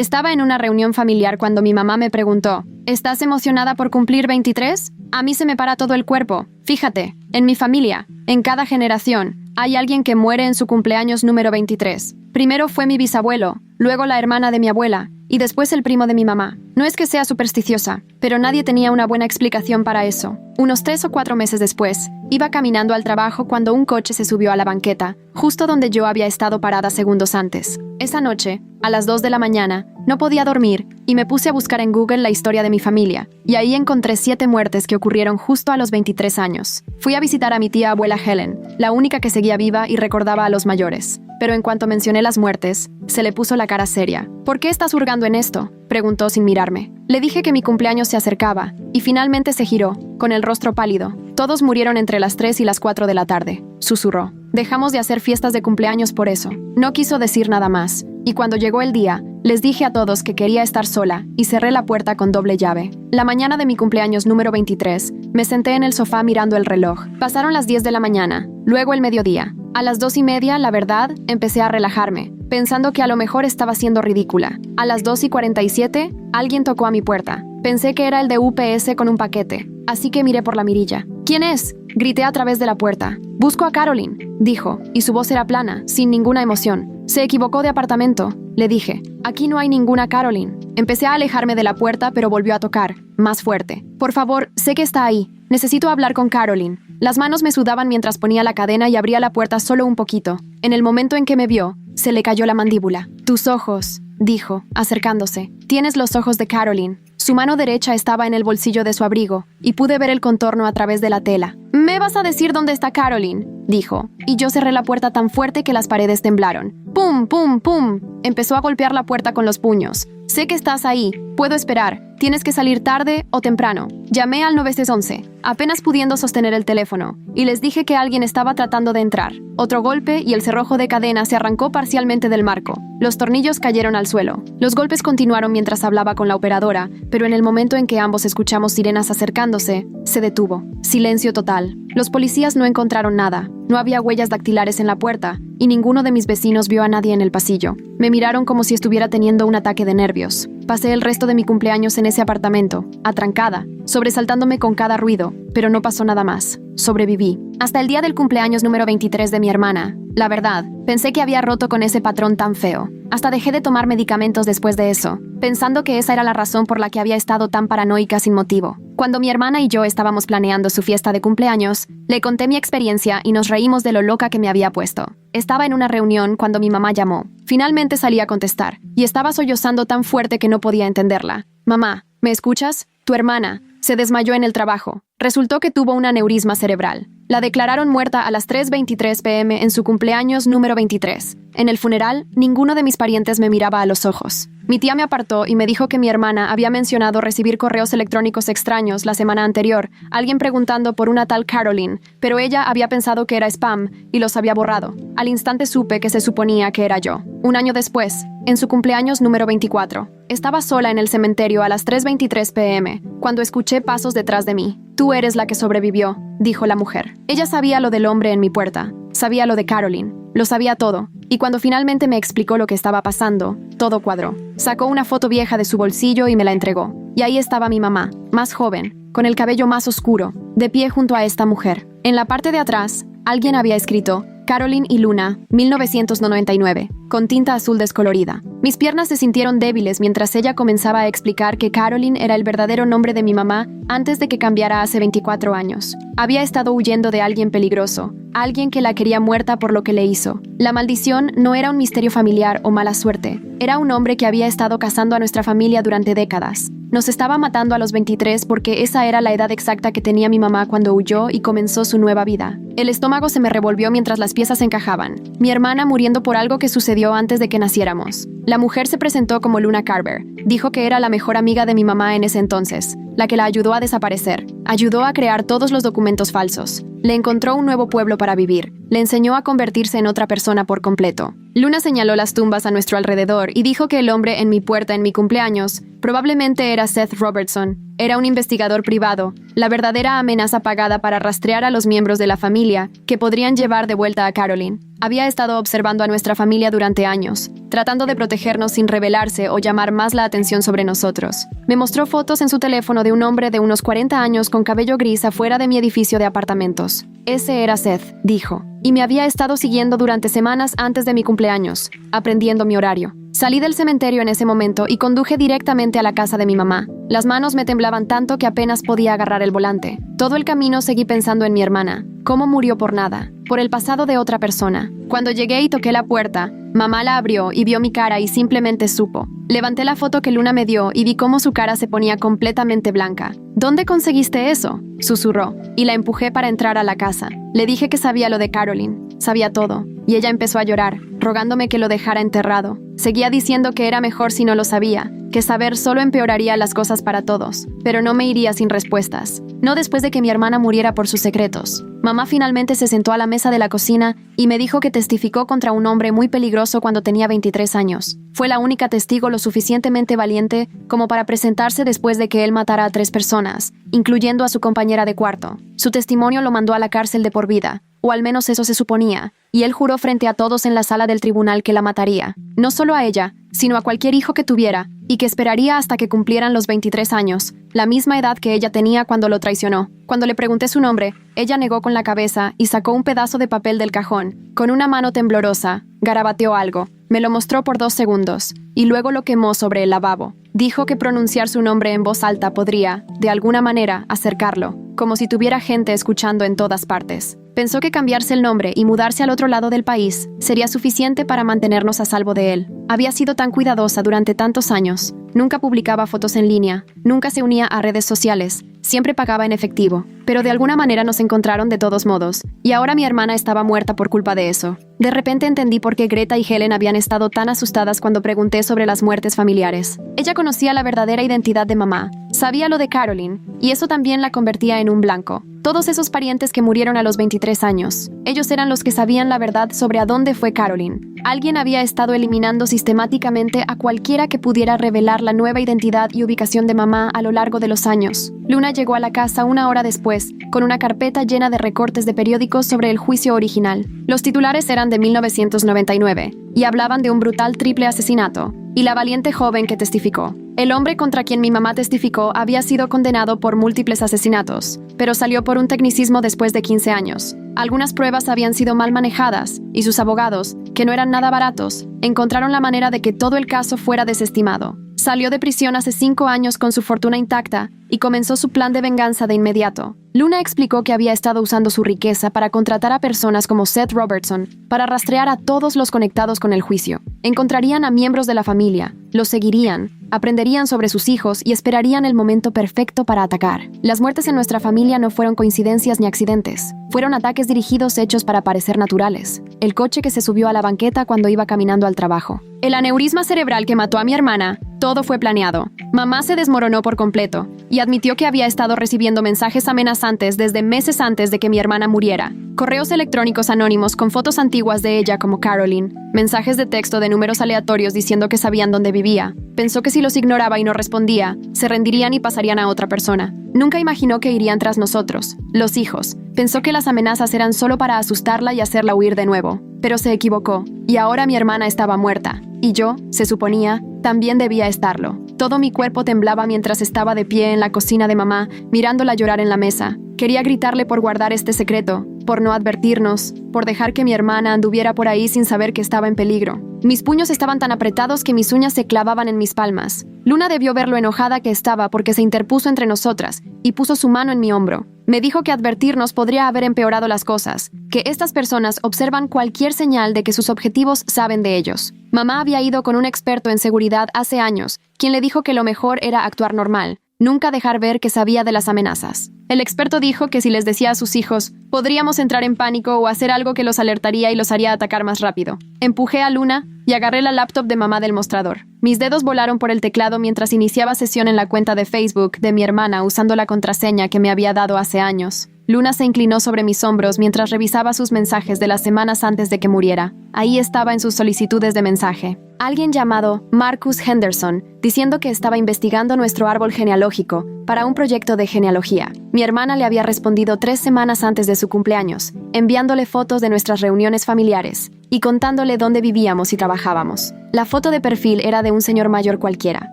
Estaba en una reunión familiar cuando mi mamá me preguntó, ¿estás emocionada por cumplir 23? A mí se me para todo el cuerpo. Fíjate, en mi familia, en cada generación, hay alguien que muere en su cumpleaños número 23. Primero fue mi bisabuelo, luego la hermana de mi abuela, y después el primo de mi mamá. No es que sea supersticiosa, pero nadie tenía una buena explicación para eso. Unos 3 o 4 meses después, iba caminando al trabajo cuando un coche se subió a la banqueta, justo donde yo había estado parada segundos antes. Esa noche, a las 2 de la mañana, no podía dormir y me puse a buscar en Google la historia de mi familia, y ahí encontré 7 muertes que ocurrieron justo a los 23 años. Fui a visitar a mi tía abuela Helen, la única que seguía viva y recordaba a los mayores. Pero en cuanto mencioné las muertes, se le puso la cara seria. ¿Por qué estás hurgando en esto?, preguntó sin mirarme. Le dije que mi cumpleaños se acercaba, y finalmente se giró, con el rostro pálido. Todos murieron entre las 3 y las 4 de la tarde, susurró. Dejamos de hacer fiestas de cumpleaños por eso. No quiso decir nada más, y cuando llegó el día, les dije a todos que quería estar sola y cerré la puerta con doble llave. La mañana de mi cumpleaños número 23, me senté en el sofá mirando el reloj. Pasaron las 10 de la mañana, luego el mediodía. A las 2:30, la verdad, empecé a relajarme, pensando que a lo mejor estaba siendo ridícula. A las 2:47, alguien tocó a mi puerta. Pensé que era el de UPS con un paquete, así que miré por la mirilla. ¿Quién es?, grité a través de la puerta. Busco a Caroline, dijo, y su voz era plana, sin ninguna emoción. Se equivocó de apartamento, le dije. Aquí no hay ninguna Caroline. Empecé a alejarme de la puerta, pero volvió a tocar, más fuerte. Por favor, sé que está ahí. Necesito hablar con Caroline. Las manos me sudaban mientras ponía la cadena y abría la puerta solo un poquito. En el momento en que me vio, se le cayó la mandíbula. Tus ojos, dijo, acercándose. Tienes los ojos de Caroline. Su mano derecha estaba en el bolsillo de su abrigo, y pude ver el contorno a través de la tela. ¿Me vas a decir dónde está Caroline?, dijo, y yo cerré la puerta tan fuerte que las paredes temblaron. ¡Pum, pum, pum! Empezó a golpear la puerta con los puños. Sé que estás ahí. Puedo esperar. Tienes que salir tarde o temprano. Llamé al 911, apenas pudiendo sostener el teléfono, y les dije que alguien estaba tratando de entrar. Otro golpe y el cerrojo de cadena se arrancó parcialmente del marco. Los tornillos cayeron al suelo. Los golpes continuaron mientras hablaba con la operadora, pero en el momento en que ambos escuchamos sirenas acercándose, se detuvo. Silencio total. Los policías no encontraron nada. No había huellas dactilares en la puerta, y ninguno de mis vecinos vio a nadie en el pasillo. Me miraron como si estuviera teniendo un ataque de nervios. Pasé el resto de mi cumpleaños en ese apartamento, atrancada, sobresaltándome con cada ruido, pero no pasó nada más. Sobreviví. Hasta el día del cumpleaños número 23 de mi hermana. La verdad, pensé que había roto con ese patrón tan feo. Hasta dejé de tomar medicamentos después de eso, pensando que esa era la razón por la que había estado tan paranoica sin motivo. Cuando mi hermana y yo estábamos planeando su fiesta de cumpleaños, le conté mi experiencia y nos reímos de lo loca que me había puesto. Estaba en una reunión cuando mi mamá llamó. Finalmente salí a contestar, y estaba sollozando tan fuerte que no podía entenderla. Mamá, ¿me escuchas? Tu hermana se desmayó en el trabajo. Resultó que tuvo un aneurisma cerebral. La declararon muerta a las 3:23 p.m. en su cumpleaños número 23. En el funeral, ninguno de mis parientes me miraba a los ojos. Mi tía me apartó y me dijo que mi hermana había mencionado recibir correos electrónicos extraños la semana anterior, alguien preguntando por una tal Caroline, pero ella había pensado que era spam y los había borrado. Al instante supe que se suponía que era yo. Un año después, en su cumpleaños número 24, estaba sola en el cementerio a las 3:23 p.m., cuando escuché pasos detrás de mí. Tú eres la que sobrevivió, dijo la mujer. Ella sabía lo del hombre en mi puerta, sabía lo de Caroline, lo sabía todo, y cuando finalmente me explicó lo que estaba pasando, todo cuadró. Sacó una foto vieja de su bolsillo y me la entregó. Y ahí estaba mi mamá, más joven, con el cabello más oscuro, de pie junto a esta mujer. En la parte de atrás, alguien había escrito Caroline y Luna, 1999, con tinta azul descolorida. Mis piernas se sintieron débiles mientras ella comenzaba a explicar que Caroline era el verdadero nombre de mi mamá antes de que cambiara hace 24 años. Había estado huyendo de alguien peligroso, alguien que la quería muerta por lo que le hizo. La maldición no era un misterio familiar o mala suerte. Era un hombre que había estado cazando a nuestra familia durante décadas. Nos estaba matando a los 23 porque esa era la edad exacta que tenía mi mamá cuando huyó y comenzó su nueva vida. El estómago se me revolvió mientras las piezas encajaban. Mi hermana muriendo por algo que sucedió antes de que naciéramos. La mujer se presentó como Luna Carver. Dijo que era la mejor amiga de mi mamá en ese entonces, la que la ayudó a desaparecer. Ayudó a crear todos los documentos falsos. Le encontró un nuevo pueblo para vivir. Le enseñó a convertirse en otra persona por completo. Luna señaló las tumbas a nuestro alrededor y dijo que el hombre en mi puerta en mi cumpleaños probablemente era Seth Robertson. Era un investigador privado, la verdadera amenaza pagada para rastrear a los miembros de la familia que podrían llevar de vuelta a Caroline. Había estado observando a nuestra familia durante años, tratando de protegernos sin rebelarse o llamar más la atención sobre nosotros. Me mostró fotos en su teléfono de un hombre de unos 40 años con cabello gris afuera de mi edificio de apartamentos. Ese era Seth, dijo, y me había estado siguiendo durante semanas antes de mi cumpleaños, aprendiendo mi horario. Salí del cementerio en ese momento y conduje directamente a la casa de mi mamá. Las manos me temblaban tanto que apenas podía agarrar el volante. Todo el camino seguí pensando en mi hermana. ¿Cómo murió por nada? Por el pasado de otra persona. Cuando llegué y toqué la puerta, mamá la abrió y vio mi cara y simplemente supo. Levanté la foto que Luna me dio y vi cómo su cara se ponía completamente blanca. ¿Dónde conseguiste eso?, susurró, y la empujé para entrar a la casa. Le dije que sabía lo de Caroline. Sabía todo. Y ella empezó a llorar, rogándome que lo dejara enterrado. Seguía diciendo que era mejor si no lo sabía, que saber solo empeoraría las cosas para todos, pero no me iría sin respuestas. No después de que mi hermana muriera por sus secretos. Mamá finalmente se sentó a la mesa de la cocina y me dijo que testificó contra un hombre muy peligroso cuando tenía 23 años. Fue la única testigo lo suficientemente valiente como para presentarse después de que él matara a 3 personas, incluyendo a su compañera de cuarto. Su testimonio lo mandó a la cárcel de por vida, o al menos eso se suponía, y él juró frente a todos en la sala del tribunal que la mataría, no solo a ella, sino a cualquier hijo que tuviera, y que esperaría hasta que cumplieran los 23 años, la misma edad que ella tenía cuando lo traicionó. Cuando le pregunté su nombre, ella negó con la cabeza y sacó un pedazo de papel del cajón. Con una mano temblorosa, garabateó algo. Me lo mostró por 2 segundos, y luego lo quemó sobre el lavabo. Dijo que pronunciar su nombre en voz alta podría, de alguna manera, acercarlo, como si tuviera gente escuchando en todas partes. Pensó que cambiarse el nombre y mudarse al otro lado del país sería suficiente para mantenernos a salvo de él. Había sido tan cuidadosa durante tantos años. Nunca publicaba fotos en línea, nunca se unía a redes sociales, siempre pagaba en efectivo. Pero de alguna manera nos encontraron de todos modos, y ahora mi hermana estaba muerta por culpa de eso. De repente entendí por qué Greta y Helen habían estado tan asustadas cuando pregunté sobre las muertes familiares. Ella conocía la verdadera identidad de mamá, sabía lo de Caroline, y eso también la convertía en un blanco. Todos esos parientes que murieron a los 23 años, ellos eran los que sabían la verdad sobre a dónde fue Caroline. Alguien había estado eliminando sistemáticamente a cualquiera que pudiera revelar la nueva identidad y ubicación de mamá a lo largo de los años. Luna llegó a la casa 1 hora después, con una carpeta llena de recortes de periódicos sobre el juicio original. Los titulares eran de 1999 y hablaban de un brutal triple asesinato y la valiente joven que testificó. El hombre contra quien mi mamá testificó había sido condenado por múltiples asesinatos, pero salió por un tecnicismo después de 15 años. Algunas pruebas habían sido mal manejadas y sus abogados, que no eran nada baratos, encontraron la manera de que todo el caso fuera desestimado. Salió de prisión hace 5 años con su fortuna intacta y comenzó su plan de venganza de inmediato. Luna explicó que había estado usando su riqueza para contratar a personas como Seth Robertson para rastrear a todos los conectados con el juicio. Encontrarían a miembros de la familia, los seguirían, aprenderían sobre sus hijos y esperarían el momento perfecto para atacar. Las muertes en nuestra familia no fueron coincidencias ni accidentes. Fueron ataques dirigidos hechos para parecer naturales. El coche que se subió a la banqueta cuando iba caminando al trabajo. El aneurisma cerebral que mató a mi hermana, todo fue planeado. Mamá se desmoronó por completo y admitió que había estado recibiendo mensajes amenazantes desde meses antes de que mi hermana muriera. Correos electrónicos anónimos con fotos antiguas de ella como Caroline, mensajes de texto de números aleatorios diciendo que sabían dónde vivía. Pensó que si los ignoraba y no respondía, se rendirían y pasarían a otra persona. Nunca imaginó que irían tras nosotros, los hijos. Pensó que las amenazas eran solo para asustarla y hacerla huir de nuevo. Pero se equivocó, y ahora mi hermana estaba muerta. Y yo, se suponía, también debía estarlo. Todo mi cuerpo temblaba mientras estaba de pie en la cocina de mamá, mirándola llorar en la mesa. Quería gritarle por guardar este secreto, por no advertirnos, por dejar que mi hermana anduviera por ahí sin saber que estaba en peligro. Mis puños estaban tan apretados que mis uñas se clavaban en mis palmas. Luna debió ver lo enojada que estaba porque se interpuso entre nosotras y puso su mano en mi hombro. Me dijo que advertirnos podría haber empeorado las cosas, que estas personas observan cualquier señal de que sus objetivos saben de ellos. Mamá había ido con un experto en seguridad hace años, quien le dijo que lo mejor era actuar normal, nunca dejar ver que sabía de las amenazas. El experto dijo que si les decía a sus hijos, podríamos entrar en pánico o hacer algo que los alertaría y los haría atacar más rápido. Empujé a Luna y agarré la laptop de mamá del mostrador. Mis dedos volaron por el teclado mientras iniciaba sesión en la cuenta de Facebook de mi hermana usando la contraseña que me había dado hace años. Luna se inclinó sobre mis hombros mientras revisaba sus mensajes de las semanas antes de que muriera. Ahí estaba en sus solicitudes de mensaje. alguien llamado Marcus Henderson, diciendo que estaba investigando nuestro árbol genealógico para un proyecto de genealogía. Mi hermana le había respondido 3 semanas antes de su cumpleaños, enviándole fotos de nuestras reuniones familiares y contándole dónde vivíamos y trabajábamos. La foto de perfil era de un señor mayor cualquiera,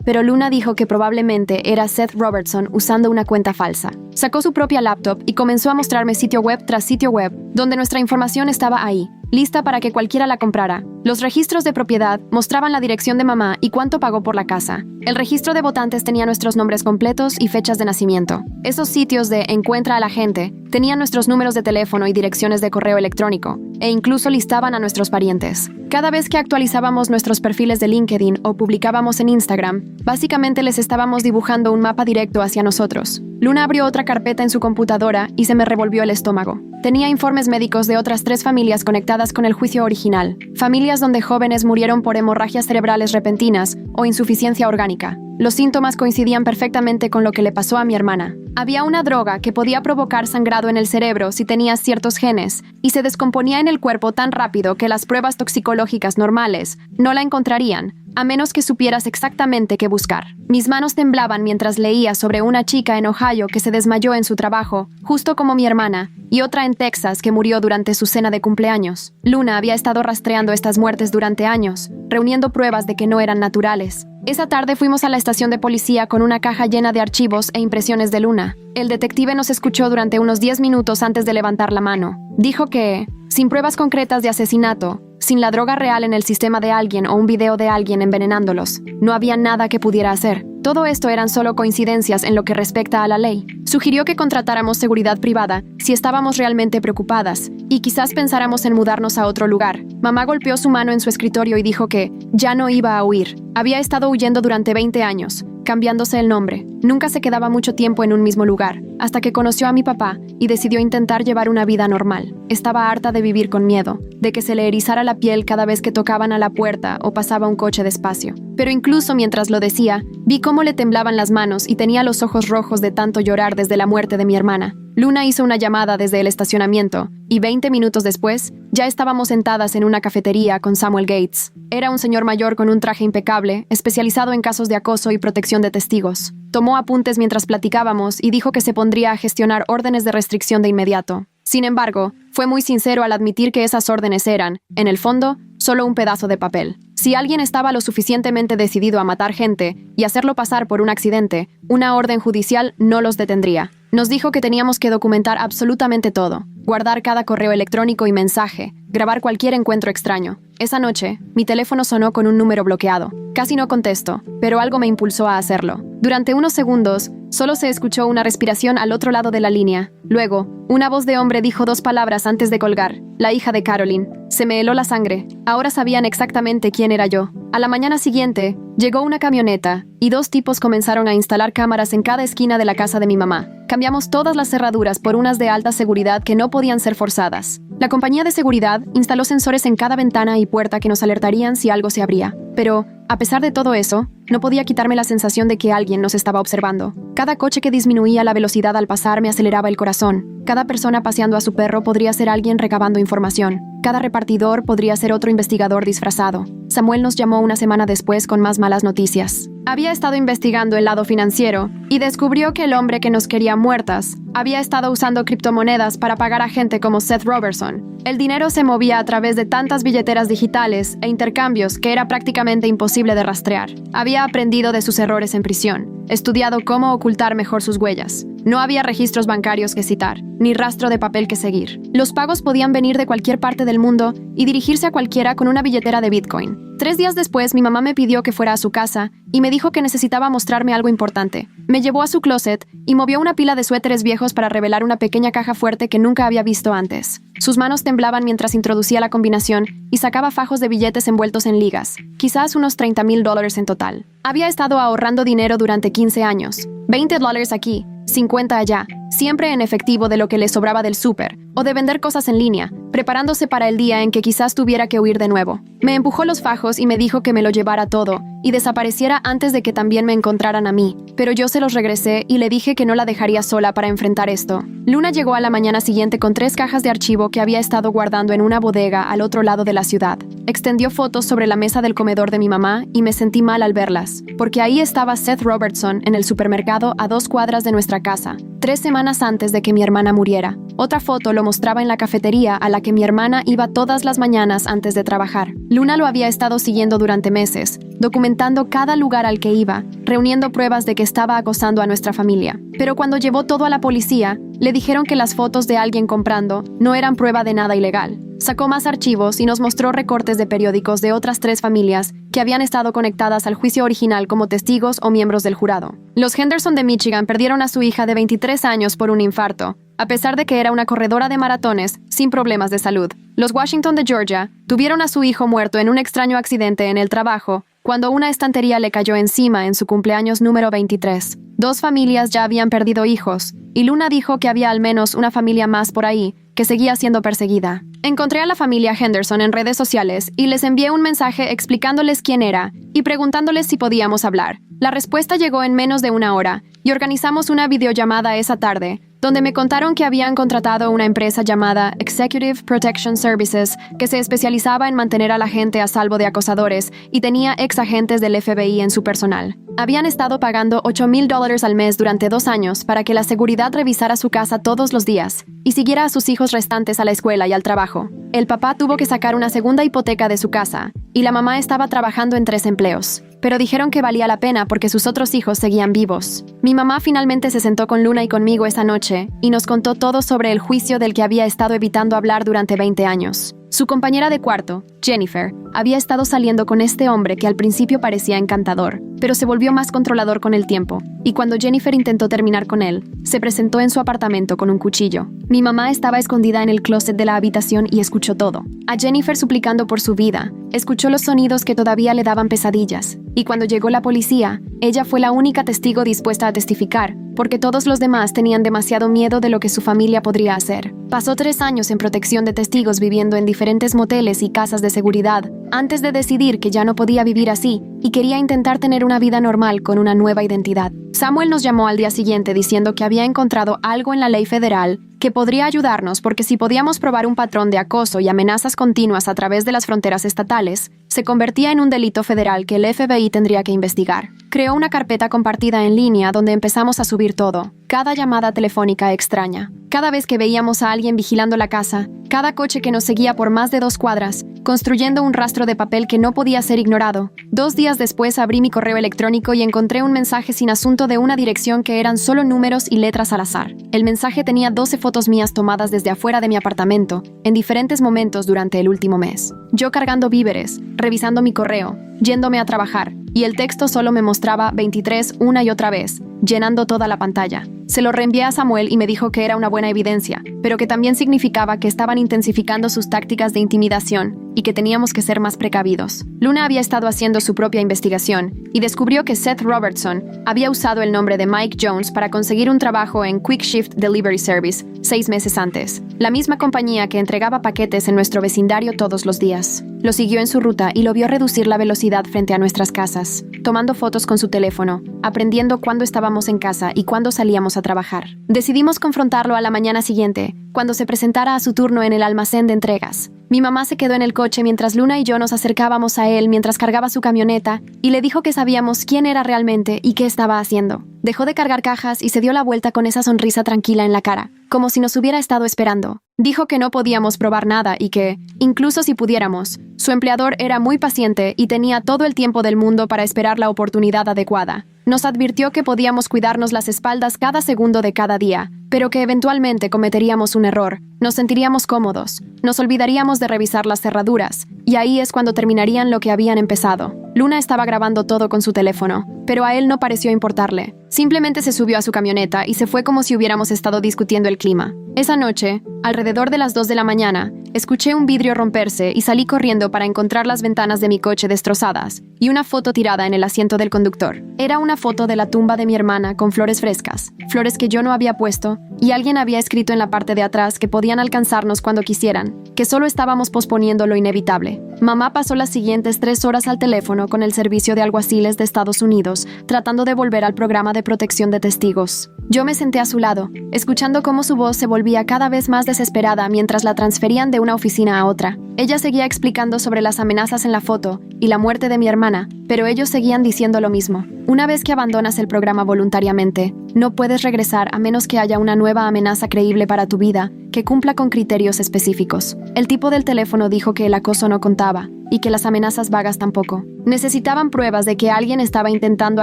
pero Luna dijo que probablemente era Seth Robertson usando una cuenta falsa. Sacó su propia laptop y comenzó a mostrarme sitio web tras sitio web, donde nuestra información estaba ahí, lista para que cualquiera la comprara. Los registros de propiedad mostraban la dirección de mamá y cuánto pagó por la casa. El registro de votantes tenía nuestros nombres completos y fechas de nacimiento. Esos sitios de Encuentra a la gente tenían nuestros números de teléfono y direcciones de correo electrónico, e incluso listaban a nuestros parientes. Cada vez que actualizábamos nuestros perfiles de LinkedIn o publicábamos en Instagram, básicamente les estábamos dibujando un mapa directo hacia nosotros. Luna abrió otra carpeta en su computadora y se me revolvió el estómago. Tenía informes médicos de otras 3 familias conectadas con el juicio original. Familias donde jóvenes murieron por hemorragias cerebrales repentinas o insuficiencia orgánica. Los síntomas coincidían perfectamente con lo que le pasó a mi hermana. Había una droga que podía provocar sangrado en el cerebro si tenías ciertos genes y se descomponía en el cuerpo tan rápido que las pruebas toxicológicas normales no la encontrarían, a menos que supieras exactamente qué buscar. Mis manos temblaban mientras leía sobre una chica en Ohio que se desmayó en su trabajo, justo como mi hermana, y otra en Texas que murió durante su cena de cumpleaños. Luna había estado rastreando estas muertes durante años, reuniendo pruebas de que no eran naturales. Esa tarde fuimos a la estación de policía con una caja llena de archivos e impresiones de Luna. El detective nos escuchó durante unos 10 minutos antes de levantar la mano. Dijo que, sin pruebas concretas de asesinato, sin la droga real en el sistema de alguien o un video de alguien envenenándolos, no había nada que pudiera hacer. Todo esto eran solo coincidencias en lo que respecta a la ley. Sugirió que contratáramos seguridad privada si estábamos realmente preocupadas y quizás pensáramos en mudarnos a otro lugar. Mamá golpeó su mano en su escritorio y dijo que ya no iba a huir. Había estado huyendo durante 20 años, cambiándose el nombre. Nunca se quedaba mucho tiempo en un mismo lugar, hasta que conoció a mi papá y decidió intentar llevar una vida normal. Estaba harta de vivir con miedo, de que se le erizara la piel cada vez que tocaban a la puerta o pasaba un coche despacio. Pero incluso mientras lo decía, vi cómo le temblaban las manos y tenía los ojos rojos de tanto llorar desde la muerte de mi hermana. Luna hizo una llamada desde el estacionamiento y 20 minutos después, ya estábamos sentadas en una cafetería con Samuel Gates. Era un señor mayor con un traje impecable, especializado en casos de acoso y protección de testigos. Tomó apuntes mientras platicábamos y dijo que se pondría a gestionar órdenes de restricción de inmediato. Sin embargo, fue muy sincero al admitir que esas órdenes eran, en el fondo, solo un pedazo de papel. Si alguien estaba lo suficientemente decidido a matar gente y hacerlo pasar por un accidente, una orden judicial no los detendría. Nos dijo que teníamos que documentar absolutamente todo, guardar cada correo electrónico y mensaje, grabar cualquier encuentro extraño. Esa noche, mi teléfono sonó con un número bloqueado. Casi no contesto, pero algo me impulsó a hacerlo. Durante unos segundos, solo se escuchó una respiración al otro lado de la línea. Luego, una voz de hombre dijo 2 palabras antes de colgar. La hija de Caroline. Se me heló la sangre. Ahora sabían exactamente quién era yo. A la mañana siguiente, llegó una camioneta y 2 tipos comenzaron a instalar cámaras en cada esquina de la casa de mi mamá. Cambiamos todas las cerraduras por unas de alta seguridad que no podían ser forzadas. La compañía de seguridad instaló sensores en cada ventana y puerta que nos alertarían si algo se abría. Pero, a pesar de todo eso, no podía quitarme la sensación de que alguien nos estaba observando. Cada coche que disminuía la velocidad al pasar me aceleraba el corazón. Cada persona paseando a su perro podría ser alguien recabando información. Cada repartidor podría ser otro investigador disfrazado. Samuel nos llamó una semana después con más malas noticias. Había estado investigando el lado financiero y descubrió que el hombre que nos quería muertas había estado usando criptomonedas para pagar a gente como Seth Robertson. El dinero se movía a través de tantas billeteras digitales e intercambios que era prácticamente imposible de rastrear. Había aprendido de sus errores en prisión, estudiado cómo ocultar mejor sus huellas. No había registros bancarios que citar, ni rastro de papel que seguir. Los pagos podían venir de cualquier parte del mundo y dirigirse a cualquiera con una billetera de Bitcoin. 3 días después, mi mamá me pidió que fuera a su casa y me dijo que necesitaba mostrarme algo importante. Me llevó a su closet y movió una pila de suéteres viejos para revelar una pequeña caja fuerte que nunca había visto antes. Sus manos temblaban mientras introducía la combinación y sacaba fajos de billetes envueltos en ligas, quizás unos $30,000 en total. Había estado ahorrando dinero durante 15 años. $20 aquí, 50 allá, siempre en efectivo de lo que le sobraba del súper o de vender cosas en línea, preparándose para el día en que quizás tuviera que huir de nuevo. Me empujó los fajos y me dijo que me lo llevara todo y desapareciera antes de que también me encontraran a mí, pero yo se los regresé y le dije que no la dejaría sola para enfrentar esto. Luna llegó a la mañana siguiente con 3 cajas de archivo que había estado guardando en una bodega al otro lado de la ciudad. Extendió fotos sobre la mesa del comedor de mi mamá y me sentí mal al verlas, porque ahí estaba Seth Robertson en el supermercado a 2 cuadras de nuestra casa, 3 semanas antes de que mi hermana muriera. Otra foto lo mostraba en la cafetería a la que mi hermana iba todas las mañanas antes de trabajar. Luna lo había estado siguiendo durante meses, documentando cada lugar al que iba, reuniendo pruebas de que estaba acosando a nuestra familia. Pero cuando llevó todo a la policía, le dijeron que las fotos de alguien comprando no eran prueba de nada ilegal. Sacó más archivos y nos mostró recortes de periódicos de otras 3 familias que habían estado conectadas al juicio original como testigos o miembros del jurado. Los Henderson de Michigan perdieron a su hija de 23 años por un infarto, a pesar de que era una corredora de maratones sin problemas de salud. Los Washington de Georgia tuvieron a su hijo muerto en un extraño accidente en el trabajo cuando una estantería le cayó encima en su cumpleaños número 23. 2 familias ya habían perdido hijos, y Luna dijo que había al menos una familia más por ahí que seguía siendo perseguida. Encontré a la familia Henderson en redes sociales y les envié un mensaje explicándoles quién era y preguntándoles si podíamos hablar. La respuesta llegó en menos de 1 hora y organizamos una videollamada esa tarde, donde me contaron que habían contratado una empresa llamada Executive Protection Services que se especializaba en mantener a la gente a salvo de acosadores y tenía ex agentes del FBI en su personal. Habían estado pagando $8,000 al mes durante 2 años para que la seguridad revisara su casa todos los días y siguiera a sus hijos restantes a la escuela y al trabajo. El papá tuvo que sacar una segunda hipoteca de su casa y la mamá estaba trabajando en 3 empleos. Pero dijeron que valía la pena porque sus otros hijos seguían vivos. Mi mamá finalmente se sentó con Luna y conmigo esa noche y nos contó todo sobre el juicio del que había estado evitando hablar durante 20 años. Su compañera de cuarto, Jennifer, había estado saliendo con este hombre que al principio parecía encantador, pero se volvió más controlador con el tiempo, y cuando Jennifer intentó terminar con él, se presentó en su apartamento con un cuchillo. Mi mamá estaba escondida en el closet de la habitación y escuchó todo. A Jennifer suplicando por su vida, escuchó los sonidos que todavía le daban pesadillas, y cuando llegó la policía, ella fue la única testigo dispuesta a testificar, porque todos los demás tenían demasiado miedo de lo que su familia podría hacer. Pasó 3 años en protección de testigos viviendo en diferentes moteles y casas de seguridad, antes de decidir que ya no podía vivir así y quería intentar tener una vida normal con una nueva identidad. Samuel nos llamó al día siguiente diciendo que había encontrado algo en la ley federal que podría ayudarnos porque si podíamos probar un patrón de acoso y amenazas continuas a través de las fronteras estatales, se convertía en un delito federal que el FBI tendría que investigar. Creó una carpeta compartida en línea donde empezamos a subir todo. Cada llamada telefónica extraña, cada vez que veíamos a alguien vigilando la casa, cada coche que nos seguía por más de 2 cuadras, construyendo un rastro de papel que no podía ser ignorado. 2 días después abrí mi correo electrónico y encontré un mensaje sin asunto de una dirección que eran solo números y letras al azar. El mensaje tenía 12 fotos mías tomadas desde afuera de mi apartamento, en diferentes momentos durante el último mes. Yo cargando víveres, revisando mi correo, yéndome a trabajar, y el texto solo me mostraba 23 una y otra vez, llenando toda la pantalla. Se lo reenvié a Samuel y me dijo que era una buena evidencia, pero que también significaba que estaban intensificando sus tácticas de intimidación y que teníamos que ser más precavidos. Luna había estado haciendo su propia investigación y descubrió que Seth Robertson había usado el nombre de Mike Jones para conseguir un trabajo en Quick Shift Delivery Service 6 meses antes, la misma compañía que entregaba paquetes en nuestro vecindario todos los días. Lo siguió en su ruta y lo vio reducir la velocidad frente a nuestras casas, tomando fotos con su teléfono, aprendiendo cuándo estábamos en casa y cuándo salíamos a trabajar. Decidimos confrontarlo a la mañana siguiente, cuando se presentara a su turno en el almacén de entregas. Mi mamá se quedó en el coche mientras Luna y yo nos acercábamos a él mientras cargaba su camioneta y le dijo que sabíamos quién era realmente y qué estaba haciendo. Dejó de cargar cajas y se dio la vuelta con esa sonrisa tranquila en la cara, como si nos hubiera estado esperando. Dijo que no podíamos probar nada y que, incluso si pudiéramos, su empleador era muy paciente y tenía todo el tiempo del mundo para esperar la oportunidad adecuada. Nos advirtió que podíamos cuidarnos las espaldas cada segundo de cada día, pero que eventualmente cometeríamos un error, nos sentiríamos cómodos, nos olvidaríamos de revisar las cerraduras, y ahí es cuando terminarían lo que habían empezado. Luna estaba grabando todo con su teléfono, pero a él no pareció importarle. Simplemente se subió a su camioneta y se fue como si hubiéramos estado discutiendo el clima. Esa noche, alrededor de las 2 de la mañana, escuché un vidrio romperse y salí corriendo para encontrar las ventanas de mi coche destrozadas y una foto tirada en el asiento del conductor. Era una foto de la tumba de mi hermana con flores frescas, flores que yo no había puesto, y alguien había escrito en la parte de atrás que podían alcanzarnos cuando quisieran, que solo estábamos posponiendo lo inevitable. Mamá pasó las siguientes 3 horas al teléfono con el Servicio de Alguaciles de Estados Unidos, tratando de volver al programa de protección de testigos. Yo me senté a su lado, escuchando cómo su voz se volvía cada vez más desesperada mientras la transferían de una oficina a otra. Ella seguía explicando sobre las amenazas en la foto y la muerte de mi hermana, pero ellos seguían diciendo lo mismo. Una vez que abandonas el programa voluntariamente, no puedes regresar a menos que haya una nueva amenaza creíble para tu vida que cumpla con criterios específicos. El tipo del teléfono dijo que el acoso no contaba y que las amenazas vagas tampoco. Necesitaban pruebas de que alguien estaba intentando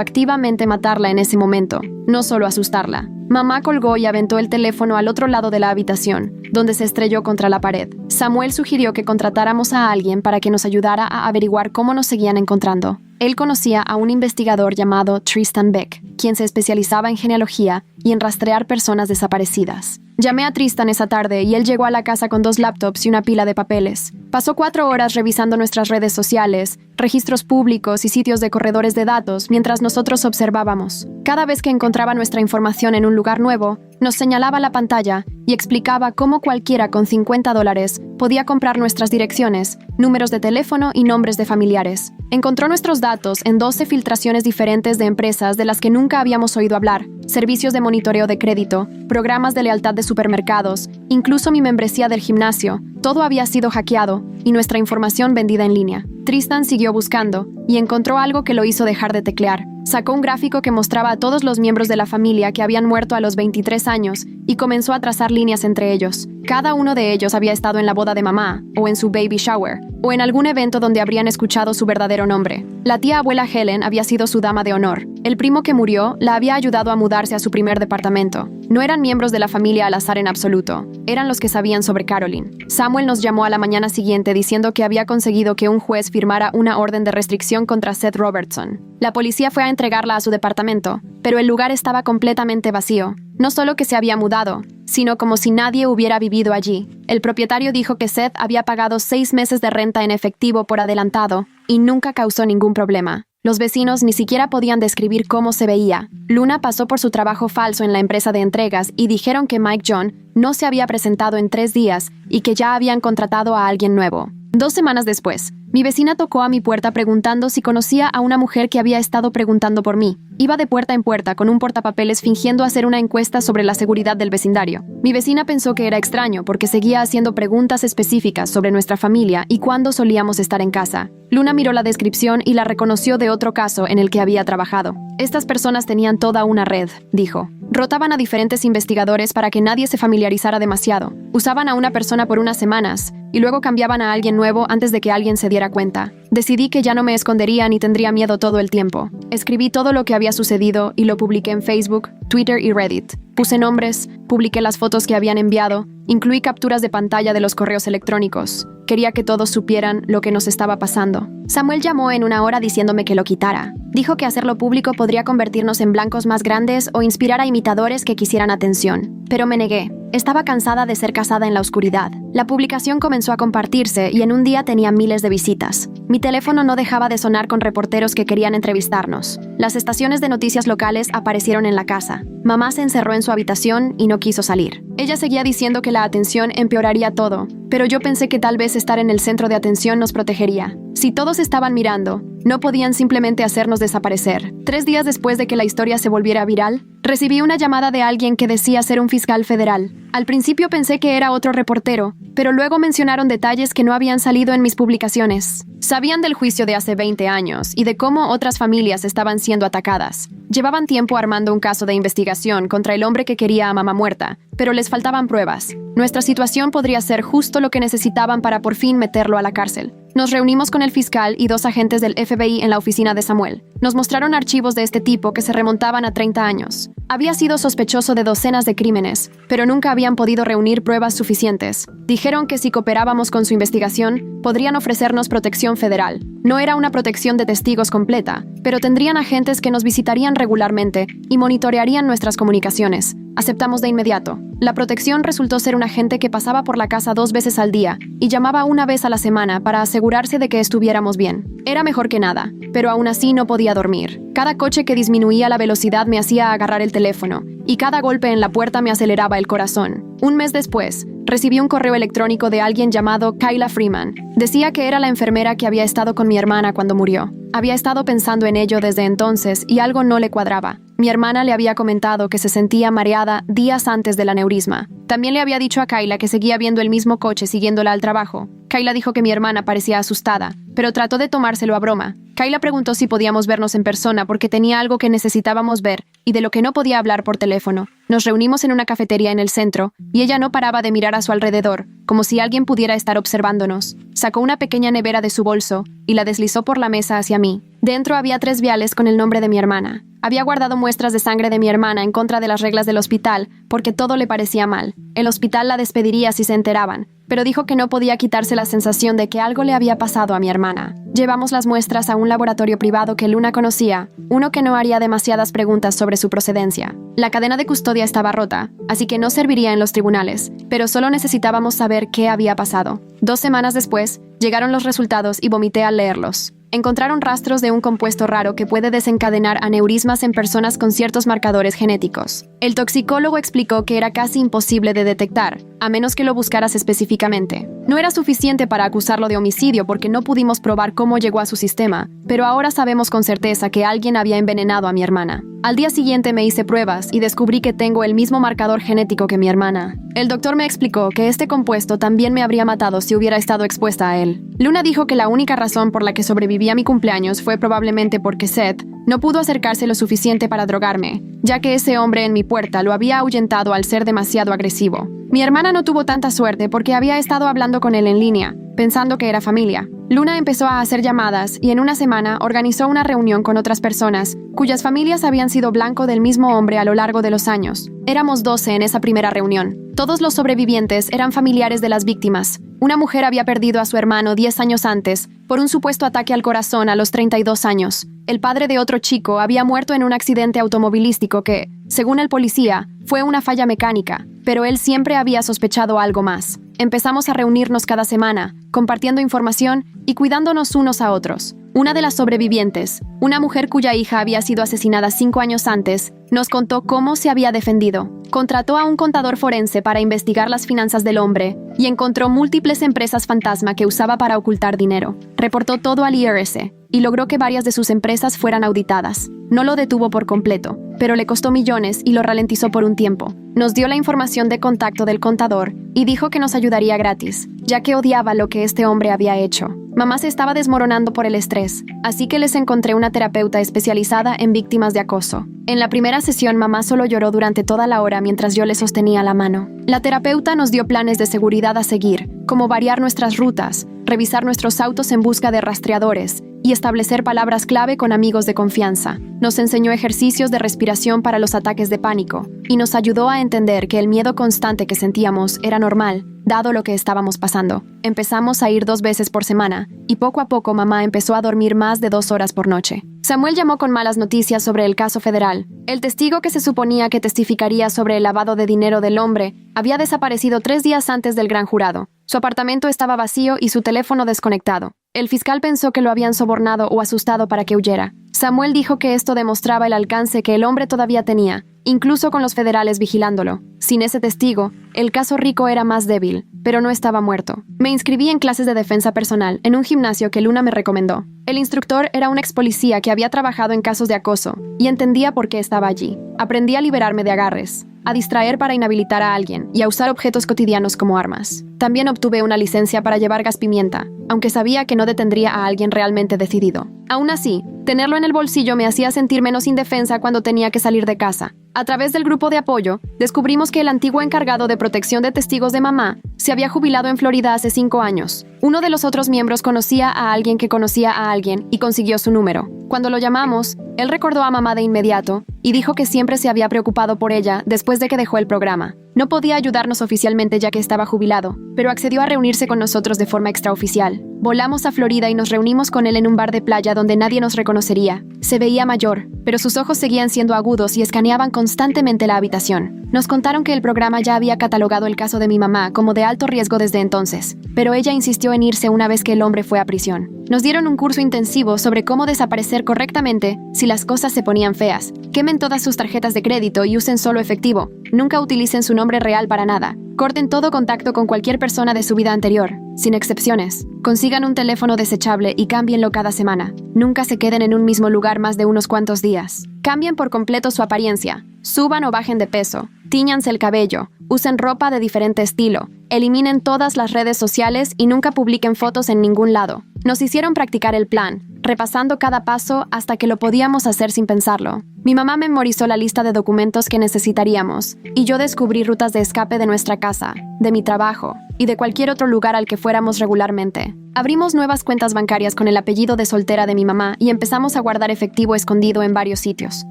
activamente matarla en ese momento, no solo asustarla. Mamá colgó y aventó el teléfono al otro lado de la habitación, donde se estrelló contra la pared. Samuel sugirió que contratáramos a alguien para que nos ayudara a averiguar cómo nos seguían encontrando. Él conocía a un investigador llamado Tristan Beck, quien se especializaba en genealogía y en rastrear personas desaparecidas. Llamé a Tristan esa tarde y él llegó a la casa con 2 laptops y una pila de papeles. Pasó 4 horas revisando nuestras redes sociales, registros públicos y sitios de corredores de datos mientras nosotros observábamos. Cada vez que encontraba nuestra información en un lugar nuevo, nos señalaba la pantalla y explicaba cómo cualquiera con $50 podía comprar nuestras direcciones, números de teléfono y nombres de familiares. Encontró nuestros datos en 12 filtraciones diferentes de empresas de las que nunca habíamos oído hablar, servicios de monitoreo de crédito, programas de lealtad de supermercados, incluso mi membresía del gimnasio. Todo había sido hackeado y nuestra información vendida en línea. Tristan siguió buscando y encontró algo que lo hizo dejar de teclear. Sacó un gráfico que mostraba a todos los miembros de la familia que habían muerto a los 23 años y comenzó a trazar líneas entre ellos. Cada uno de ellos había estado en la boda de mamá, o en su baby shower, o en algún evento donde habrían escuchado su verdadero nombre. La tía abuela Helen había sido su dama de honor. El primo que murió la había ayudado a mudarse a su primer departamento. No eran miembros de la familia al azar en absoluto. Eran los que sabían sobre Caroline. Samuel nos llamó a la mañana siguiente diciendo que había conseguido que un juez firmara una orden de restricción contra Seth Robertson. La policía fue a entregarla a su departamento, pero el lugar estaba completamente vacío. No solo que se había mudado, sino como si nadie hubiera vivido allí. El propietario dijo que Seth había pagado 6 meses de renta en efectivo por adelantado y nunca causó ningún problema. Los vecinos ni siquiera podían describir cómo se veía. Luna pasó por su trabajo falso en la empresa de entregas y dijeron que Mike John no se había presentado en 3 días y que ya habían contratado a alguien nuevo. 2 semanas después, mi vecina tocó a mi puerta preguntando si conocía a una mujer que había estado preguntando por mí. Iba de puerta en puerta con un portapapeles fingiendo hacer una encuesta sobre la seguridad del vecindario. Mi vecina pensó que era extraño porque seguía haciendo preguntas específicas sobre nuestra familia y cuándo solíamos estar en casa. Luna miró la descripción y la reconoció de otro caso en el que había trabajado. Estas personas tenían toda una red, dijo. Rotaban a diferentes investigadores para que nadie se familiarizara demasiado. Usaban a una persona por unas semanas y luego cambiaban a alguien nuevo antes de que alguien se diera cuenta. Decidí que ya no me escondería ni tendría miedo todo el tiempo. Escribí todo lo que había sucedido y lo publiqué en Facebook, Twitter y Reddit. Puse nombres, publiqué las fotos que habían enviado, incluí capturas de pantalla de los correos electrónicos. Quería que todos supieran lo que nos estaba pasando. Samuel llamó en una hora diciéndome que lo quitara. Dijo que hacerlo público podría convertirnos en blancos más grandes o inspirar a imitadores que quisieran atención. Pero me negué. Estaba cansada de ser casada en la oscuridad. La publicación comenzó a compartirse y en un día tenía miles de visitas. Mi teléfono no dejaba de sonar con reporteros que querían entrevistarnos. Las estaciones de noticias locales aparecieron en la casa. Mamá se encerró en su habitación y no quiso salir. Ella seguía diciendo que la atención empeoraría todo, pero yo pensé que tal vez estar en el centro de atención nos protegería. Si todos estaban mirando, no podían simplemente hacernos desaparecer. 3 días después de que la historia se volviera viral, recibí una llamada de alguien que decía ser un fiscal federal. Al principio pensé que era otro reportero, pero luego mencionaron detalles que no habían salido en mis publicaciones. Sabían del juicio de hace 20 años y de cómo otras familias estaban siendo atacadas. Llevaban tiempo armando un caso de investigación contra el hombre que quería a mamá muerta, pero les faltaban pruebas. Nuestra situación podría ser justo lo que necesitaban para por fin meterlo a la cárcel. Nos reunimos con el fiscal y 2 agentes del FBI en la oficina de Samuel. Nos mostraron archivos de este tipo que se remontaban a 30 años. Había sido sospechoso de docenas de crímenes, pero nunca habían podido reunir pruebas suficientes. Dijeron que si cooperábamos con su investigación, podrían ofrecernos protección federal. No era una protección de testigos completa, pero tendrían agentes que nos visitarían regularmente y monitorearían nuestras comunicaciones. Aceptamos de inmediato. La protección resultó ser un agente que pasaba por la casa 2 veces al día y llamaba una vez a la semana para asegurarse de que estuviéramos bien. Era mejor que nada, pero aún así no podía dormir. Cada coche que disminuía la velocidad me hacía agarrar el teléfono y cada golpe en la puerta me aceleraba el corazón. Un mes después, recibí un correo electrónico de alguien llamado Kyla Freeman. Decía que era la enfermera que había estado con mi hermana cuando murió. Había estado pensando en ello desde entonces y algo no le cuadraba. Mi hermana le había comentado que se sentía mareada días antes del aneurisma. También le había dicho a Kyla que seguía viendo el mismo coche siguiéndola al trabajo. Kyla dijo que mi hermana parecía asustada, pero trató de tomárselo a broma. Kyla preguntó si podíamos vernos en persona porque tenía algo que necesitábamos ver y de lo que no podía hablar por teléfono. Nos reunimos en una cafetería en el centro y ella no paraba de mirar a su alrededor, como si alguien pudiera estar observándonos. Sacó una pequeña nevera de su bolso y la deslizó por la mesa hacia mí. Dentro había 3 viales con el nombre de mi hermana. Había guardado muestras de sangre de mi hermana en contra de las reglas del hospital porque todo le parecía mal. El hospital la despediría si se enteraban, pero dijo que no podía quitarse la sensación de que algo le había pasado a mi hermana. Llevamos las muestras a un laboratorio privado que Luna conocía, uno que no haría demasiadas preguntas sobre su procedencia. La cadena de custodia estaba rota, así que no serviría en los tribunales, pero solo necesitábamos saber qué había pasado. 2 semanas después, llegaron los resultados y vomité al leerlos. Encontraron rastros de un compuesto raro que puede desencadenar aneurismas en personas con ciertos marcadores genéticos. El toxicólogo explicó que era casi imposible de detectar, a menos que lo buscaras específicamente. No era suficiente para acusarlo de homicidio porque no pudimos probar cómo llegó a su sistema, pero ahora sabemos con certeza que alguien había envenenado a mi hermana. Al día siguiente me hice pruebas y descubrí que tengo el mismo marcador genético que mi hermana. El doctor me explicó que este compuesto también me habría matado si hubiera estado expuesta a él. Luna dijo que la única razón por la que sobreviví a mi cumpleaños fue probablemente porque Seth no pudo acercarse lo suficiente para drogarme, ya que ese hombre en mi puerta lo había ahuyentado al ser demasiado agresivo. Mi hermana no tuvo tanta suerte porque había estado hablando con él en línea, pensando que era familia. Luna empezó a hacer llamadas y en una semana organizó una reunión con otras personas cuyas familias habían sido blanco del mismo hombre a lo largo de los años. Éramos 12 en esa primera reunión. Todos los sobrevivientes eran familiares de las víctimas. Una mujer había perdido a su hermano 10 años antes por un supuesto ataque al corazón a los 32 años. El padre de otro chico había muerto en un accidente automovilístico que, según el policía, fue una falla mecánica, pero él siempre había sospechado algo más. Empezamos a reunirnos cada semana, compartiendo información y cuidándonos unos a otros. Una de las sobrevivientes, una mujer cuya hija había sido asesinada 5 años antes, nos contó cómo se había defendido. Contrató a un contador forense para investigar las finanzas del hombre y encontró múltiples empresas fantasma que usaba para ocultar dinero. Reportó todo al IRS y logró que varias de sus empresas fueran auditadas. No lo detuvo por completo, pero le costó millones y lo ralentizó por un tiempo. Nos dio la información de contacto del contador y dijo que nos ayudaría gratis, ya que odiaba lo que este hombre había hecho. Mamá se estaba desmoronando por el estrés, así que les encontré una terapeuta especializada en víctimas de acoso. En la primera sesión, mamá solo lloró durante toda la hora mientras yo le sostenía la mano. La terapeuta nos dio planes de seguridad a seguir, como variar nuestras rutas, revisar nuestros autos en busca de rastreadores y establecer palabras clave con amigos de confianza. Nos enseñó ejercicios de respiración para los ataques de pánico y nos ayudó a entender que el miedo constante que sentíamos era normal, dado lo que estábamos pasando. Empezamos a ir 2 veces por semana y poco a poco mamá empezó a dormir más de 2 horas por noche. Samuel llamó con malas noticias sobre el caso federal. El testigo que se suponía que testificaría sobre el lavado de dinero del hombre había desaparecido 3 días antes del gran jurado. Su apartamento estaba vacío y su teléfono desconectado. El fiscal pensó que lo habían sobornado o asustado para que huyera. Samuel dijo que esto demostraba el alcance que el hombre todavía tenía, incluso con los federales vigilándolo. Sin ese testigo, el caso Rico era más débil, pero no estaba muerto. Me inscribí en clases de defensa personal en un gimnasio que Luna me recomendó. El instructor era un ex policía que había trabajado en casos de acoso y entendía por qué estaba allí. Aprendí a liberarme de agarres, a distraer para inhabilitar a alguien y a usar objetos cotidianos como armas. También obtuve una licencia para llevar gas pimienta, aunque sabía que no detendría a alguien realmente decidido. Aún así, tenerlo en el bolsillo me hacía sentir menos indefensa cuando tenía que salir de casa. A través del grupo de apoyo, descubrimos que el antiguo encargado de protección de testigos de mamá se había jubilado en Florida hace 5 años. Uno de los otros miembros conocía a alguien que conocía a alguien y consiguió su número. Cuando lo llamamos, él recordó a mamá de inmediato y dijo que siempre se había preocupado por ella después de que dejó el programa. No podía ayudarnos oficialmente ya que estaba jubilado, pero accedió a reunirse con nosotros de forma extraoficial. Volamos a Florida y nos reunimos con él en un bar de playa donde nadie nos reconocería. Se veía mayor, pero sus ojos seguían siendo agudos y escaneaban constantemente la habitación. Nos contaron que el programa ya había catalogado el caso de mi mamá como de alto riesgo desde entonces, pero ella insistió en irse una vez que el hombre fue a prisión. Nos dieron un curso intensivo sobre cómo desaparecer correctamente si las cosas se ponían feas. Quemen todas sus tarjetas de crédito y usen solo efectivo. Nunca utilicen su nombre real para nada. Corten todo contacto con cualquier persona de su vida anterior, sin excepciones. Consigan un teléfono desechable y cámbienlo cada semana. Nunca se queden en un mismo lugar más de unos cuantos días. Cambien por completo su apariencia. Suban o bajen de peso. Tíñanse el cabello. Usen ropa de diferente estilo. Eliminen todas las redes sociales y nunca publiquen fotos en ningún lado. Nos hicieron practicar el plan, repasando cada paso hasta que lo podíamos hacer sin pensarlo. Mi mamá memorizó la lista de documentos que necesitaríamos, y yo descubrí rutas de escape de nuestra casa, de mi trabajo y de cualquier otro lugar al que fuéramos regularmente. Abrimos nuevas cuentas bancarias con el apellido de soltera de mi mamá y empezamos a guardar efectivo escondido en varios sitios.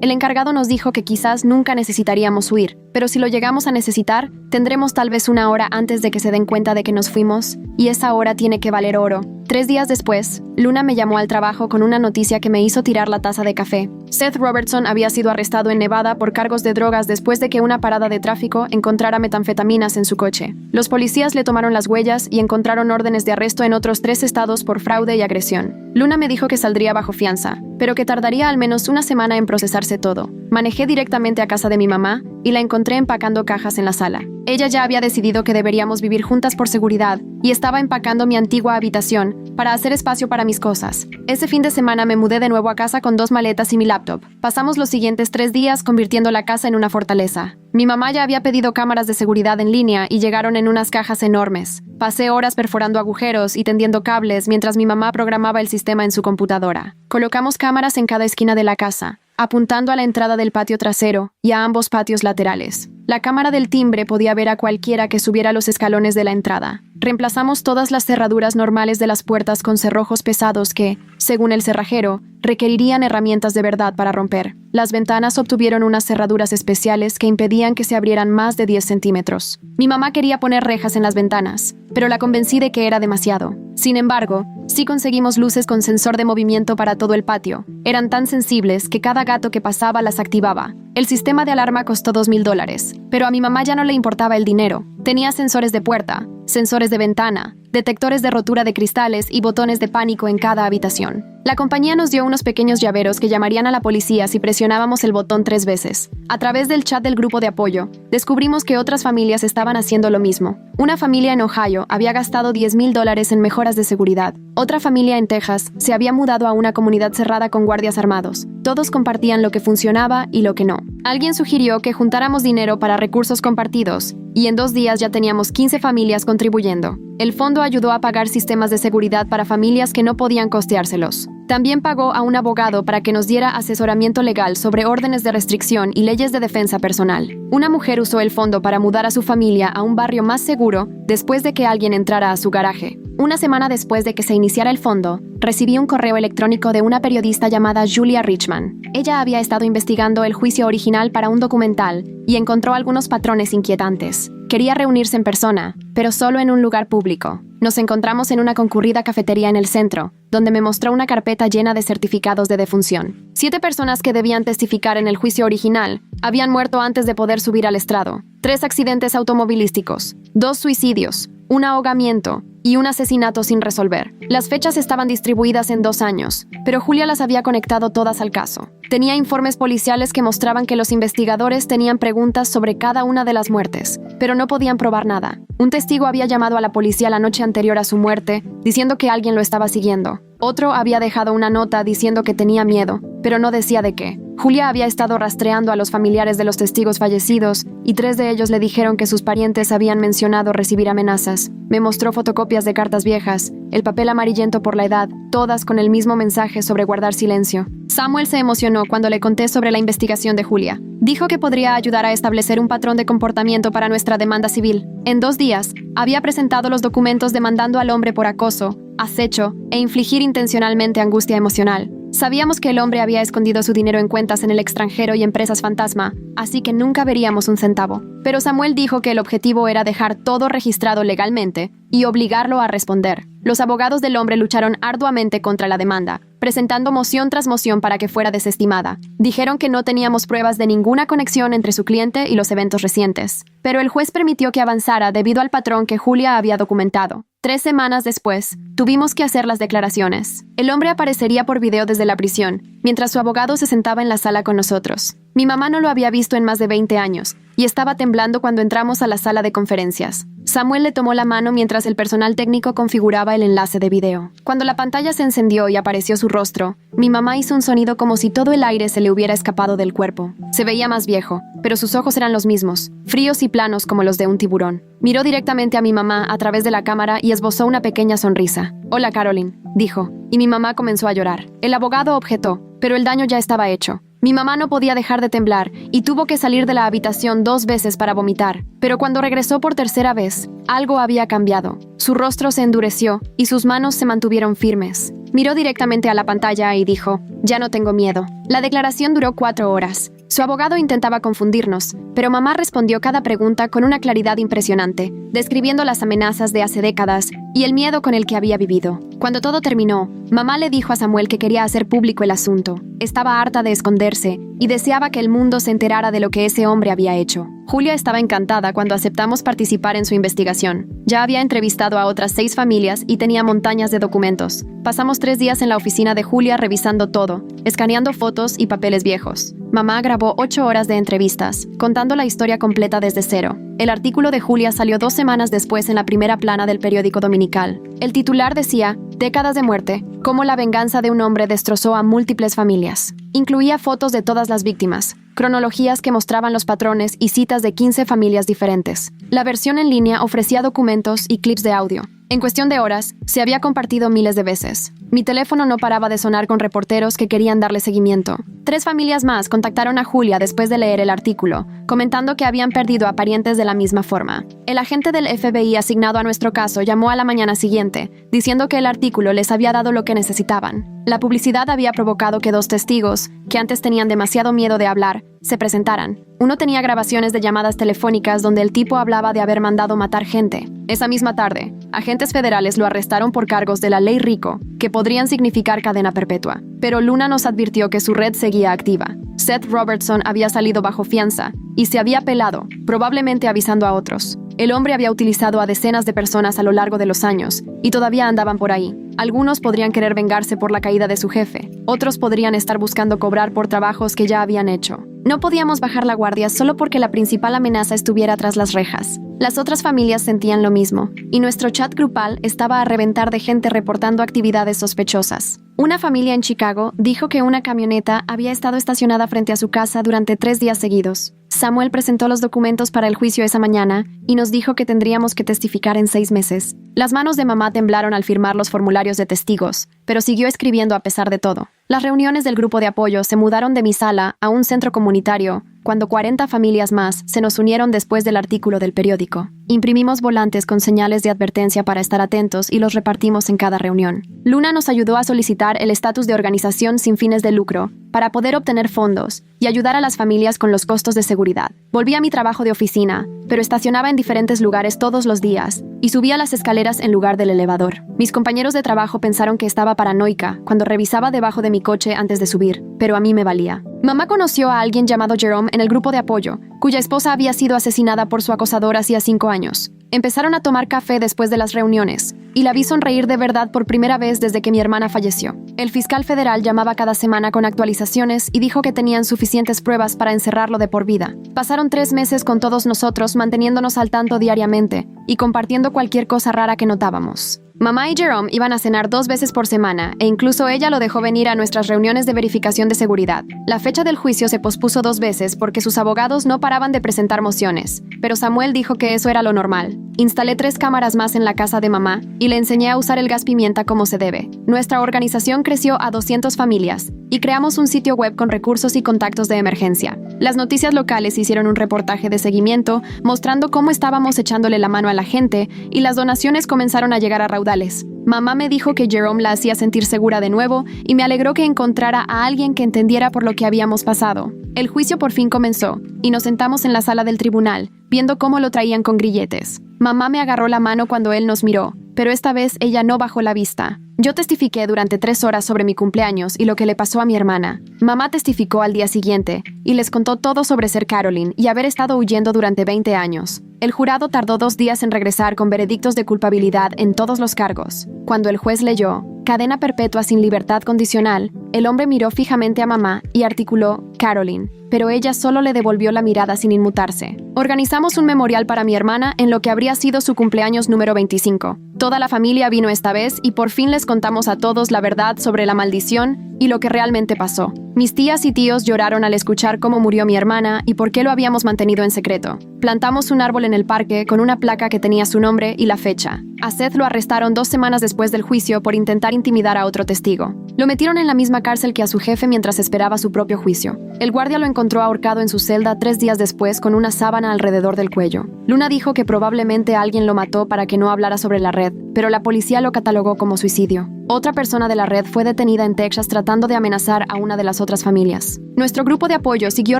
El encargado nos dijo que quizás nunca necesitaríamos huir, pero si lo llegamos a necesitar, tendremos tal vez una hora antes de que se den cuenta de que nos fuimos, y esa hora tiene que valer oro. 3 días después, Luna me llamó al trabajo con una noticia que me hizo tirar la taza de café. Seth Robertson había sido arrestado en Nevada por cargos de drogas después de que una parada de tráfico encontrara metanfetaminas en su coche. Los policías le tomaron las huellas y encontraron órdenes de arresto en otros 3 estados por fraude y agresión. Luna me dijo que saldría bajo fianza, pero que tardaría al menos una semana en procesarse todo. Manejé directamente a casa de mi mamá y la encontré empacando cajas en la sala. Ella ya había decidido que deberíamos vivir juntas por seguridad y estaba empacando mi antigua habitación para hacer espacio para mis cosas. Ese fin de semana me mudé de nuevo a casa con 2 maletas y mi laptop. Pasamos los siguientes 3 días convirtiendo la casa en una fortaleza. Mi mamá ya había pedido cámaras de seguridad en línea y llegaron en unas cajas enormes. Pasé horas perforando agujeros y tendiendo cables mientras mi mamá programaba el sistema en su computadora. Colocamos cámaras en cada esquina de la casa, apuntando a la entrada del patio trasero y a ambos patios laterales. La cámara del timbre podía ver a cualquiera que subiera los escalones de la entrada. Reemplazamos todas las cerraduras normales de las puertas con cerrojos pesados que, según el cerrajero, requerirían herramientas de verdad para romper. Las ventanas obtuvieron unas cerraduras especiales que impedían que se abrieran más de 10 centímetros. Mi mamá quería poner rejas en las ventanas, pero la convencí de que era demasiado. Sin embargo, sí conseguimos luces con sensor de movimiento para todo el patio. Eran tan sensibles que cada gato que pasaba las activaba. El sistema de alarma costó $2,000, pero a mi mamá ya no le importaba el dinero. Tenía sensores de puerta, sensores de ventana, detectores de rotura de cristales y botones de pánico en cada habitación. La compañía nos dio unos pequeños llaveros que llamarían a la policía si presionábamos el botón 3 veces. A través del chat del grupo de apoyo, descubrimos que otras familias estaban haciendo lo mismo. Una familia en Ohio había gastado $10,000 en mejoras de seguridad. Otra familia en Texas se había mudado a una comunidad cerrada con guardias armados. Todos compartían lo que funcionaba y lo que no. Alguien sugirió que juntáramos dinero para recursos compartidos, y en 2 días ya teníamos 15 familias contribuyendo. El fondo ayudó a pagar sistemas de seguridad para familias que no podían costeárselos. También pagó a un abogado para que nos diera asesoramiento legal sobre órdenes de restricción y leyes de defensa personal. Una mujer usó el fondo para mudar a su familia a un barrio más seguro después de que alguien entrara a su garaje. Una semana después de que se iniciara el fondo, recibí un correo electrónico de una periodista llamada Julia Richman. Ella había estado investigando el juicio original para un documental y encontró algunos patrones inquietantes. Quería reunirse en persona, pero solo en un lugar público. Nos encontramos en una concurrida cafetería en el centro, donde me mostró una carpeta llena de certificados de defunción. 7 personas que debían testificar en el juicio original habían muerto antes de poder subir al estrado. 3 accidentes automovilísticos, 2 suicidios, un ahogamiento y un asesinato sin resolver. Las fechas estaban distribuidas en 2 años, pero Julia las había conectado todas al caso. Tenía informes policiales que mostraban que los investigadores tenían preguntas sobre cada una de las muertes, pero no podían probar nada. Un testigo había llamado a la policía la noche anterior a su muerte, diciendo que alguien lo estaba siguiendo. Otro había dejado una nota diciendo que tenía miedo, pero no decía de qué. Julia había estado rastreando a los familiares de los testigos fallecidos y 3 de ellos le dijeron que sus parientes habían mencionado recibir amenazas. Me mostró fotocopias de cartas viejas, el papel amarillento por la edad, todas con el mismo mensaje sobre guardar silencio. Samuel se emocionó cuando le conté sobre la investigación de Julia. Dijo que podría ayudar a establecer un patrón de comportamiento para nuestra demanda civil. En 2 días, había presentado los documentos demandando al hombre por acoso, acecho e infligir intencionalmente angustia emocional. Sabíamos que el hombre había escondido su dinero en cuentas en el extranjero y empresas fantasma, así que nunca veríamos un centavo. Pero Samuel dijo que el objetivo era dejar todo registrado legalmente y obligarlo a responder. Los abogados del hombre lucharon arduamente contra la demanda, presentando moción tras moción para que fuera desestimada. Dijeron que no teníamos pruebas de ninguna conexión entre su cliente y los eventos recientes. Pero el juez permitió que avanzara debido al patrón que Julia había documentado. 3 semanas después, tuvimos que hacer las declaraciones. El hombre aparecería por video desde la prisión, mientras su abogado se sentaba en la sala con nosotros. Mi mamá no lo había visto en más de 20 años, y estaba temblando cuando entramos a la sala de conferencias. Samuel le tomó la mano mientras el personal técnico configuraba el enlace de video. Cuando la pantalla se encendió y apareció su rostro, mi mamá hizo un sonido como si todo el aire se le hubiera escapado del cuerpo. Se veía más viejo, pero sus ojos eran los mismos, fríos y planos como los de un tiburón. Miró directamente a mi mamá a través de la cámara y esbozó una pequeña sonrisa. «Hola, Caroline», dijo, y mi mamá comenzó a llorar. El abogado objetó, pero el daño ya estaba hecho. Mi mamá no podía dejar de temblar y tuvo que salir de la habitación 2 veces para vomitar. Pero cuando regresó por tercera vez, algo había cambiado. Su rostro se endureció y sus manos se mantuvieron firmes. Miró directamente a la pantalla y dijo, «Ya no tengo miedo». La declaración duró 4 horas. Su abogado intentaba confundirnos, pero mamá respondió cada pregunta con una claridad impresionante, describiendo las amenazas de hace décadas y el miedo con el que había vivido. Cuando todo terminó, mamá le dijo a Samuel que quería hacer público el asunto. Estaba harta de esconderse y deseaba que el mundo se enterara de lo que ese hombre había hecho. Julia estaba encantada cuando aceptamos participar en su investigación. Ya había entrevistado a otras 6 familias y tenía montañas de documentos. Pasamos 3 días en la oficina de Julia revisando todo, escaneando fotos y papeles viejos. Mamá grabó 8 horas de entrevistas, contando la historia completa desde cero. El artículo de Julia salió 2 semanas después en la primera plana del periódico dominical. El titular decía, «Décadas de muerte, cómo la venganza de un hombre destrozó a múltiples familias». Incluía fotos de todas las víctimas, cronologías que mostraban los patrones y citas de 15 familias diferentes. La versión en línea ofrecía documentos y clips de audio. En cuestión de horas, se había compartido miles de veces. Mi teléfono no paraba de sonar con reporteros que querían darle seguimiento. 3 familias más contactaron a Julia después de leer el artículo, comentando que habían perdido a parientes de la misma forma. El agente del FBI asignado a nuestro caso llamó a la mañana siguiente, diciendo que el artículo les había dado lo que necesitaban. La publicidad había provocado que 2 testigos, que antes tenían demasiado miedo de hablar, se presentaran. Uno tenía grabaciones de llamadas telefónicas donde el tipo hablaba de haber mandado matar gente. Esa misma tarde, agentes federales lo arrestaron por cargos de la ley RICO, que podrían significar cadena perpetua. Pero Luna nos advirtió que su red seguía activa. Seth Robertson había salido bajo fianza y se había pelado, probablemente avisando a otros. El hombre había utilizado a decenas de personas a lo largo de los años y todavía andaban por ahí. Algunos podrían querer vengarse por la caída de su jefe, otros podrían estar buscando cobrar por trabajos que ya habían hecho. No podíamos bajar la guardia solo porque la principal amenaza estuviera tras las rejas. Las otras familias sentían lo mismo, y nuestro chat grupal estaba a reventar de gente reportando actividades sospechosas. Una familia en Chicago dijo que una camioneta había estado estacionada frente a su casa durante 3 días seguidos. Samuel presentó los documentos para el juicio esa mañana y nos dijo que tendríamos que testificar en 6 meses. Las manos de mamá temblaron al firmar los formularios de testigos, pero siguió escribiendo a pesar de todo. Las reuniones del grupo de apoyo se mudaron de mi sala a un centro comunitario cuando 40 familias más se nos unieron después del artículo del periódico. Imprimimos volantes con señales de advertencia para estar atentos y los repartimos en cada reunión. Luna nos ayudó a solicitar el estatus de organización sin fines de lucro para poder obtener fondos y ayudar a las familias con los costos de seguridad. Volví a mi trabajo de oficina, pero estacionaba en diferentes lugares todos los días y subía las escaleras en lugar del elevador. Mis compañeros de trabajo pensaron que estaba paranoica cuando revisaba debajo de mi coche antes de subir, pero a mí me valía. Mamá conoció a alguien llamado Jerome en el grupo de apoyo, cuya esposa había sido asesinada por su acosador hacía 5 años. Empezaron a tomar café después de las reuniones, y la vi sonreír de verdad por primera vez desde que mi hermana falleció. El fiscal federal llamaba cada semana con actualizaciones y dijo que tenían suficientes pruebas para encerrarlo de por vida. Pasaron 3 meses con todos nosotros manteniéndonos al tanto diariamente y compartiendo cualquier cosa rara que notábamos. Mamá y Jerome iban a cenar 2 veces por semana e incluso ella lo dejó venir a nuestras reuniones de verificación de seguridad. La fecha del juicio se pospuso 2 veces porque sus abogados no paraban de presentar mociones, pero Samuel dijo que eso era lo normal. Instalé 3 cámaras más en la casa de mamá y le enseñé a usar el gas pimienta como se debe. Nuestra organización creció a 200 familias y creamos un sitio web con recursos y contactos de emergencia. Las noticias locales hicieron un reportaje de seguimiento mostrando cómo estábamos echándole la mano a la gente y las donaciones comenzaron a llegar a raudales. Mamá me dijo que Jerome la hacía sentir segura de nuevo y me alegró que encontrara a alguien que entendiera por lo que habíamos pasado. El juicio por fin comenzó y nos sentamos en la sala del tribunal, viendo cómo lo traían con grilletes. Mamá me agarró la mano cuando él nos miró, pero esta vez ella no bajó la vista. Yo testifiqué durante 3 horas sobre mi cumpleaños y lo que le pasó a mi hermana. Mamá testificó al día siguiente y les contó todo sobre ser Caroline y haber estado huyendo durante 20 años. El jurado tardó 2 días en regresar con veredictos de culpabilidad en todos los cargos. Cuando el juez leyó cadena perpetua sin libertad condicional, el hombre miró fijamente a mamá y articuló Caroline, pero ella solo le devolvió la mirada sin inmutarse. Organizamos un memorial para mi hermana en lo que habría sido su cumpleaños número 25. Toda la familia vino esta vez y por fin les contamos a todos la verdad sobre la maldición y lo que realmente pasó. Mis tías y tíos lloraron al escuchar cómo murió mi hermana y por qué lo habíamos mantenido en secreto. Plantamos un árbol en el parque con una placa que tenía su nombre y la fecha. A Seth lo arrestaron 2 semanas después del juicio por intentar intimidar a otro testigo. Lo metieron en la misma cárcel que a su jefe mientras esperaba su propio juicio. El guardia lo encontró ahorcado en su celda 3 días después con una sábana alrededor del cuello. Luna dijo que probablemente alguien lo mató para que no hablara sobre la red, pero la policía lo catalogó como suicidio. Otra persona de la red fue detenida en Texas tratando de amenazar a una de las otras familias. Nuestro grupo de apoyo siguió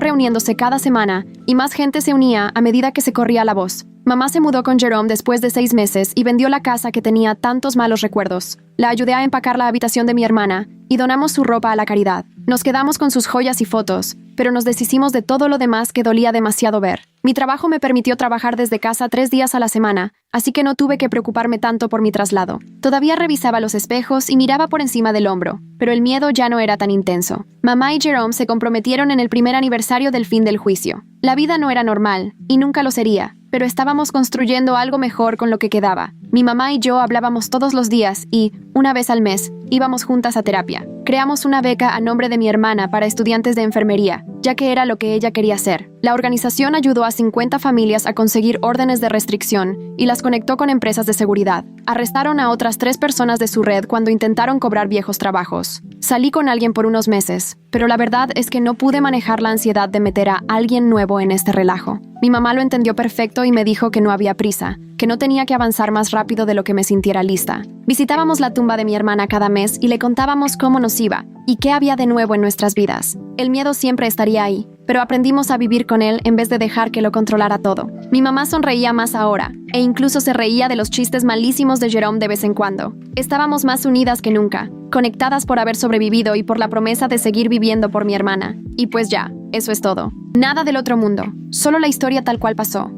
reuniéndose cada semana y más gente se unía a medida que se corría la voz. Mamá se mudó con Jerome después de 6 meses y vendió la casa que tenía tantos malos recuerdos. La ayudé a empacar la habitación de mi hermana y donamos su ropa a la caridad. Nos quedamos con sus joyas y fotos, pero nos deshicimos de todo lo demás que dolía demasiado ver. Mi trabajo me permitió trabajar desde casa 3 días a la semana, así que no tuve que preocuparme tanto por mi traslado. Todavía revisaba los espejos y miraba por encima del hombro, pero el miedo ya no era tan intenso. Mamá y Jerome se comprometieron en el primer aniversario del fin del juicio. La vida no era normal, y nunca lo sería, pero estábamos construyendo algo mejor con lo que quedaba. Mi mamá y yo hablábamos todos los días y, una vez al mes, íbamos juntas a terapia. Creamos una beca a nombre de mi hermana para estudiantes de enfermería, ya que era lo que ella quería hacer. La organización ayudó a 50 familias a conseguir órdenes de restricción y las conectó con empresas de seguridad. Arrestaron a otras 3 personas de su red cuando intentaron cobrar viejos trabajos. Salí con alguien por unos meses, pero la verdad es que no pude manejar la ansiedad de meter a alguien nuevo en este relajo. Mi mamá lo entendió perfecto y me dijo que no había prisa, que no tenía que avanzar más rápido de lo que me sintiera lista. Visitábamos la tumba de mi hermana cada mes y le contábamos cómo nos iba y qué había de nuevo en nuestras vidas. El miedo siempre estaría ahí, pero aprendimos a vivir con él en vez de dejar que lo controlara todo. Mi mamá sonreía más ahora, e incluso se reía de los chistes malísimos de Jerome de vez en cuando. Estábamos más unidas que nunca, conectadas por haber sobrevivido y por la promesa de seguir viviendo por mi hermana. Y pues ya, eso es todo. Nada del otro mundo, solo la historia tal cual pasó.